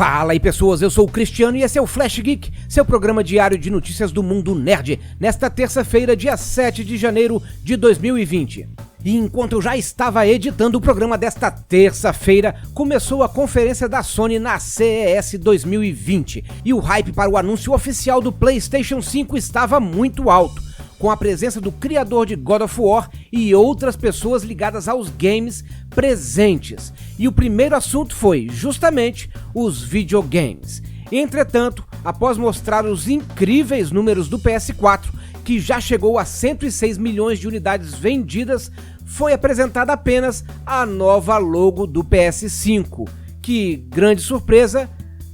Fala aí pessoas, eu sou o Cristiano e esse é o Flash Geek, seu programa diário de notícias do mundo nerd, nesta terça-feira, dia 7 de janeiro de 2020. E enquanto eu já estava editando o programa desta terça-feira, começou a conferência da Sony na CES 2020, e o hype para o anúncio oficial do PlayStation 5 estava muito alto, com a presença do criador de God of War e outras pessoas ligadas aos games presentes. E o primeiro assunto foi, justamente, os videogames. Entretanto, após mostrar os incríveis números do PS4, que já chegou a 106 milhões de unidades vendidas, foi apresentada apenas a nova logo do PS5, que, grande surpresa,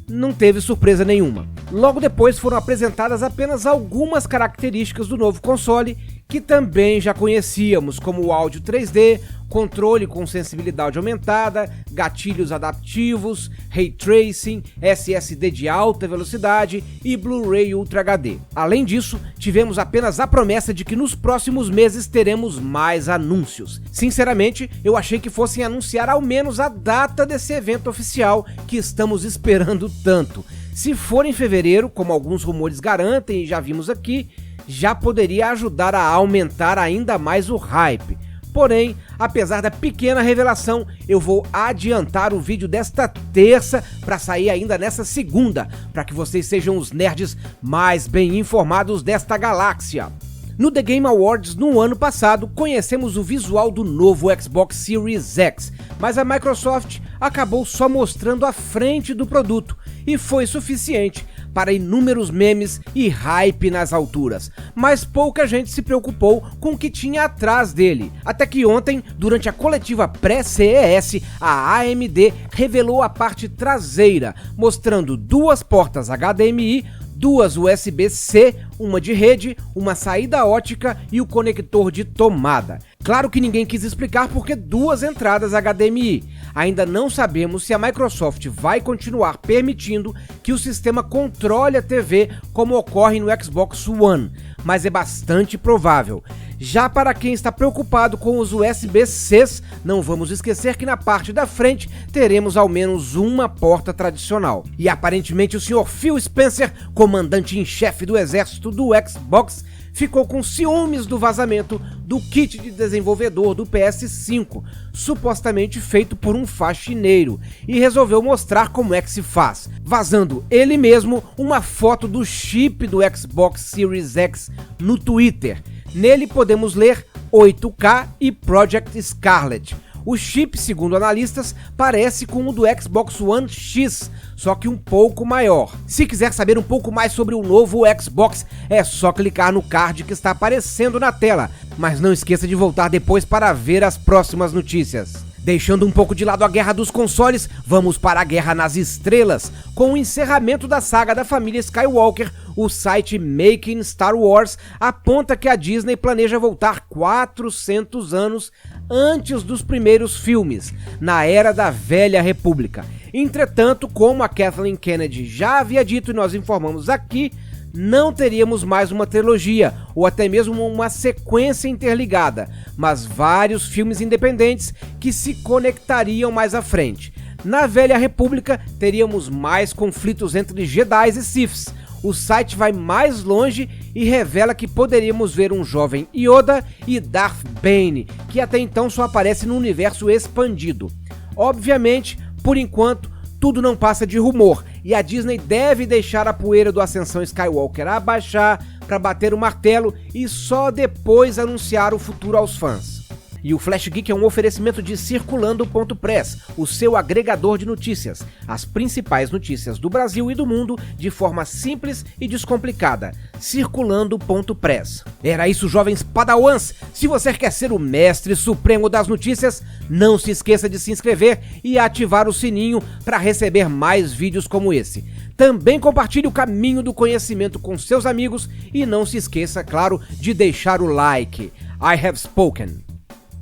não teve surpresa nenhuma. Logo depois foram apresentadas apenas algumas características do novo console que também já conhecíamos, como o áudio 3D, controle com sensibilidade aumentada, gatilhos adaptivos, Ray Tracing, SSD de alta velocidade e Blu-ray Ultra HD. Além disso, tivemos apenas a promessa de que nos próximos meses teremos mais anúncios. Sinceramente, eu achei que fossem anunciar ao menos a data desse evento oficial que estamos esperando tanto. Se for em fevereiro, como alguns rumores garantem e já vimos aqui, já poderia ajudar a aumentar ainda mais o hype. Porém, apesar da pequena revelação, eu vou adiantar o vídeo desta terça para sair ainda nessa segunda, para que vocês sejam os nerds mais bem informados desta galáxia. No The Game Awards, no ano passado, conhecemos o visual do novo Xbox Series X, mas a Microsoft acabou só mostrando a frente do produto, e foi suficiente para inúmeros memes e hype nas alturas, mas pouca gente se preocupou com o que tinha atrás dele, até que ontem, durante a coletiva pré-CES, a AMD revelou a parte traseira, mostrando duas portas HDMI, duas USB-C, uma de rede, uma saída ótica e o conector de tomada. Claro que ninguém quis explicar porque duas entradas HDMI. Ainda não sabemos se a Microsoft vai continuar permitindo que o sistema controle a TV como ocorre no Xbox One, mas é bastante provável. Já para quem está preocupado com os USB-Cs, não vamos esquecer que na parte da frente teremos ao menos uma porta tradicional. E aparentemente o Sr. Phil Spencer, comandante em chefe do exército do Xbox, ficou com ciúmes do vazamento do kit de desenvolvedor do PS5, supostamente feito por um faxineiro, e resolveu mostrar como é que se faz, vazando ele mesmo uma foto do chip do Xbox Series X no Twitter. Nele podemos ler 8K e Project Scarlet. O chip, segundo analistas, parece com o do Xbox One X, só que um pouco maior. Se quiser saber um pouco mais sobre o novo Xbox, é só clicar no card que está aparecendo na tela, mas não esqueça de voltar depois para ver as próximas notícias. Deixando um pouco de lado a guerra dos consoles, vamos para a guerra nas estrelas. Com o encerramento da saga da família Skywalker, o site Making Star Wars aponta que a Disney planeja voltar 400 anos antes dos primeiros filmes, na era da Velha República. Entretanto, como a Kathleen Kennedy já havia dito e nós informamos aqui, não teríamos mais uma trilogia, ou até mesmo uma sequência interligada, mas vários filmes independentes que se conectariam mais à frente. Na Velha República, teríamos mais conflitos entre Jedi e Siths. O site vai mais longe e revela que poderíamos ver um jovem Yoda e Darth Bane, que até então só aparece no universo expandido. Obviamente, por enquanto, tudo não passa de rumor, e a Disney deve deixar a poeira do Ascensão Skywalker abaixar para bater o martelo e só depois anunciar o futuro aos fãs. E o Flash Geek é um oferecimento de Circulando.press, o seu agregador de notícias. As principais notícias do Brasil e do mundo de forma simples e descomplicada. Circulando.press. Era isso, jovens padawans! Se você quer ser o mestre supremo das notícias, não se esqueça de se inscrever e ativar o sininho para receber mais vídeos como esse. Também compartilhe o caminho do conhecimento com seus amigos e não se esqueça, claro, de deixar o like. I have spoken.